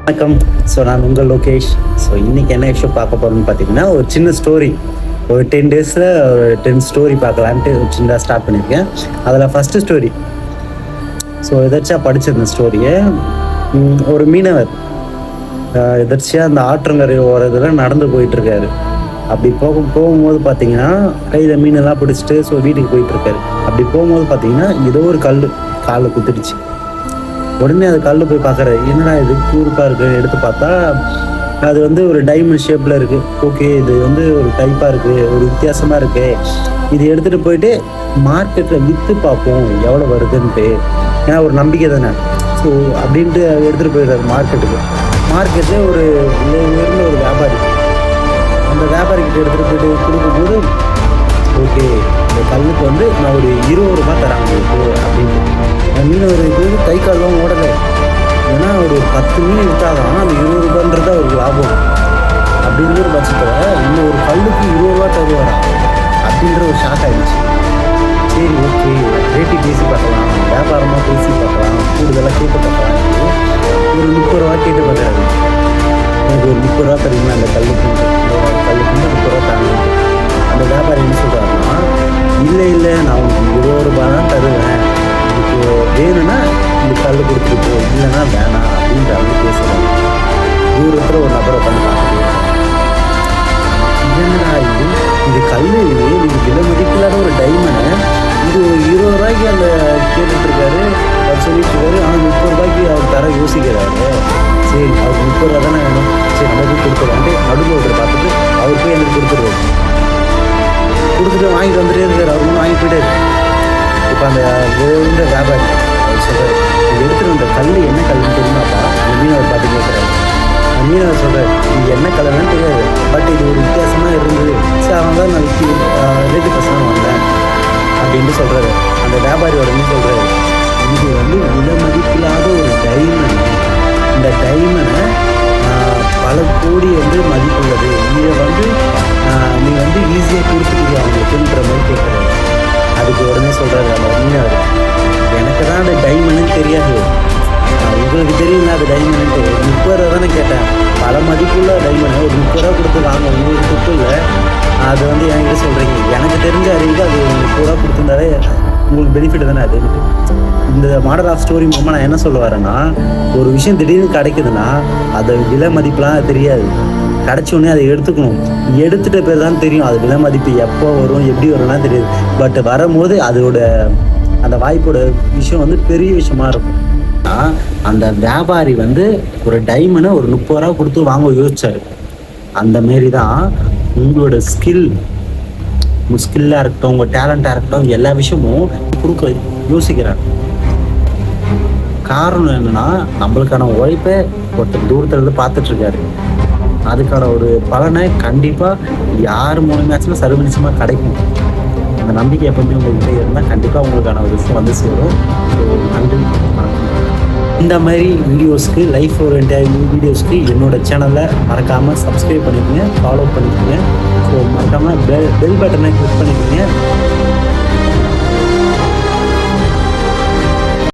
வணக்கம். ஸோ நான் உங்கள் லோகேஷ். ஸோ இன்றைக்கி என்ன விஷயம் பார்க்க போகிறோம்னு பார்த்தீங்கன்னா, ஒரு சின்ன ஸ்டோரி, ஒரு 10 டேஸில் ஒரு 10 ஸ்டோரி பார்க்கலான்ட்டு ஒரு சின்னதாக ஸ்டார்ட் பண்ணியிருக்கேன். அதில் ஃபஸ்ட்டு ஸ்டோரி, ஸோ எதாச்சியாக படிச்சிருந்த ஸ்டோரியை, ஒரு மீனவர் எதாச்சியாக அந்த ஆற்றங்கரை ஓரத்தில் நடந்து போயிட்டுருக்காரு. அப்படி போகும்போது பார்த்தீங்கன்னா கையில் மீனெல்லாம் பிடிச்சிட்டு ஸோ வீட்டுக்கு போயிட்டுருக்காரு. அப்படி போகும்போது பார்த்தீங்கன்னா ஏதோ ஒரு காலில் குத்திடுச்சு. உடனே அது கல் போய் பார்க்குறாரு, என்னடா இது கூர்ப்பாக இருக்குது. எடுத்து பார்த்தா அது வந்து ஒரு டைமண்ட் ஷேப்பில் இருக்குது. ஓகே, இது வந்து ஒரு டைப்பாக இருக்குது, ஒரு வித்தியாசமாக இருக்குது, இது எடுத்துகிட்டு போயிட்டு மார்க்கெட்டில் விற்று பார்ப்போம் எவ்வளோ வருதுன்ட்டு. ஏன்னா ஒரு நம்பிக்கை தானே. ஸோ அப்படின்ட்டு எடுத்துகிட்டு போயிடுறாரு மார்க்கெட்டில் ஒரு உயர்ந்த ஒரு வியாபாரி. அந்த வியாபாரிக்கிட்ட எடுத்துகிட்டு போயிட்டு கொடுக்கும்போது, ஓகே இந்த கல்லுக்கு வந்து நான் ஒரு 20 ரூபா தரேன் உங்களுக்கு அப்படின்ட்டு. மீனவருக்கு கை கால்லாம் ஓடலை. ஏன்னா ஒரு 10 மீன் விற்றாதான் அந்த 20 ரூபான்றது அவருக்கு லாபம். அப்படின்ற ஒரு பட்சத்தில் இன்னும் ஒரு கல்லுக்கு 20 ரூபா தருவாரா அப்படின்ற ஒரு ஷாக் ஆகிடுச்சு. சரி, ஓகே ரேட்டு பேசி பார்க்கலாம், வியாபாரமாக பேசி பார்க்கலாம், கூடுதலாக கேட்டு பார்க்கலாம். ஒரு 30 ரூபா கேட்டு பார்க்குறாரு. எனக்கு ஒரு 30 ரூபா தருவீங்க அந்த கல்லுக்கு 30 ரூபா தாங்க. அந்த வியாபாரி என்ன சொல்கிறாருன்னா, இல்லை நான் உங்களுக்கு 20 ரூபா தான் தருவேன், இதுக்கு வேணும்னா இந்த கல் கொடுத்துட்டு போ, இல்லைன்னா வேணாம் அப்படின்ற அவங்க பேசுகிறாங்க. தூரத்தில் ஒரு நபரை உட்காந்து பார்த்துட்டு, என்னடா இது கல் இல்லையே, இது விலை மதிப்பில்லாத ஒரு டைமண்டு, இது ஒரு 20 ரூபாய்க்கு அந்த கேட்டுட்ருக்காரு. அவர் சொல்லிட்டுருக்காரு. ஆனால் 30 ரூபாய்க்கு அவர் தர யோசிக்கிறாரு. சரி, அவருக்கு 30 ரூபா தானே வேணும், சரி நம்ம போய் கொடுத்துருவான்ட்டு நடுவில் ஒருத்தர் பார்த்துட்டு அவர் போய் எனக்கு கொடுத்துட்டு வாங்கிட்டு வந்துட்டே இருக்காரு. அவர் ஒன்றும் வாங்கிட்டு போயிட்டாரு. இப்போ அந்த உயர்ந்த வியாபாரி அவர் சொல்கிறார், இது எடுத்துகிட்டு வந்த கல் என்ன கல்லுன்னு தெரியுமாப்பா? அந்த மீனவர் பார்த்து கேட்குறாரு. அந்த மீனவர் சொல்கிறார், இது என்ன கலர்னு தெரியாது, பட் இது ஒரு வித்தியாசமாக இருந்தது, சரி அவன் தான் நான் ரேட்டு கஷ்டம் வந்தேன் அப்படின்ட்டு சொல்கிறாரு. அந்த வியாபாரியோட என்ன சொல்கிறாரு, இது வந்து விலை மதிப்பில்லாத ஒரு டைமண்ட், இந்த டைமண்டை பல கோடி வந்து மதிப்புள்ளது, இதை வந்து நீ வந்து ஈஸியாக கொடுத்துருக்கியா அவங்களுக்குன்ற மாதிரி கேட்குறாரு. அதுக்கு உடனே சொல்கிறாரு அந்த மீனவர், எனக்கு தான் அந்த டைமண்டுன்னு தெரியாது, உங்களுக்கு தெரியுங்களா அது டைமண்ட்டு, ஒரு 30 ரூபா தானே கேட்டேன், பல மதிப்புள்ள டைமண்ட் ஒரு 30 ரூபா கொடுத்து வாங்க, உங்களுக்கு துப்பு இல்லை, அது வந்து என்கிட்ட சொல்கிறீங்க, எனக்கு தெரிஞ்ச அறிவுக்கு அது 30 ரூபா கொடுத்துருந்தாலே உங்களுக்கு பெனிஃபிட் தானே அதுன்ட்டு. இந்த மாடல் ஆஃப் ஸ்டோரி மூலமாக நான் என்ன சொல்ல வரேன்னா, ஒரு விஷயம் திடீர்னு கிடைக்குதுன்னா அதை விலை மதிப்புலாம் தெரியாது, கிடச்சோடனே அதை எடுத்துக்கணும். எடுத்துகிட்ட பேர் தான் தெரியும் அது விலை மதிப்பு எப்போ வரும் எப்படி வரும்லாம் தெரியாது. பட் வரும்போது அதோட அந்த வாய்ப்போட விஷயம் வந்து பெரிய விஷயமா இருக்கும். அந்த வியாபாரி வந்து ஒரு டைமண்டை ஒரு 30 ரூபா கொடுத்து வாங்க யோசிச்சாரு. அந்த மாரி தான் உங்களோட ஸ்கில்லாக இருக்கட்டும், உங்கள் டேலண்ட்டாக இருக்கட்டும், எல்லா விஷயமும் கொடுக்க யோசிக்கிறாங்க. காரணம் என்னன்னா, நம்மளுக்கான உழைப்பை ஒருத்தர் தூரத்துல இருந்து பார்த்துட்ருக்காரு. அதுக்கான ஒரு பலனை கண்டிப்பாக யார் மூலமாச்சும் சர்வநிச்சயமாக கிடைக்கும். அந்த நம்பிக்கை எப்பவுமே உங்கள்கிட்ட இருந்தால் கண்டிப்பாக உங்களுக்கான ஒரு விஷயம் வந்து சேரும். ஸோ நன்றி. இந்த மாதிரி வீடியோஸ்க்கு, லைஃப் ஓரியன்ட் வீடியோஸ்க்கு என்னோடய சேனலை மறக்காமல் சப்ஸ்கிரைப் பண்ணிக்கோங்க, ஃபாலோ பண்ணிக்கோங்க. ஸோ மறக்காமல் பெல் பட்டனை கிளிக் பண்ணிக்கோங்க.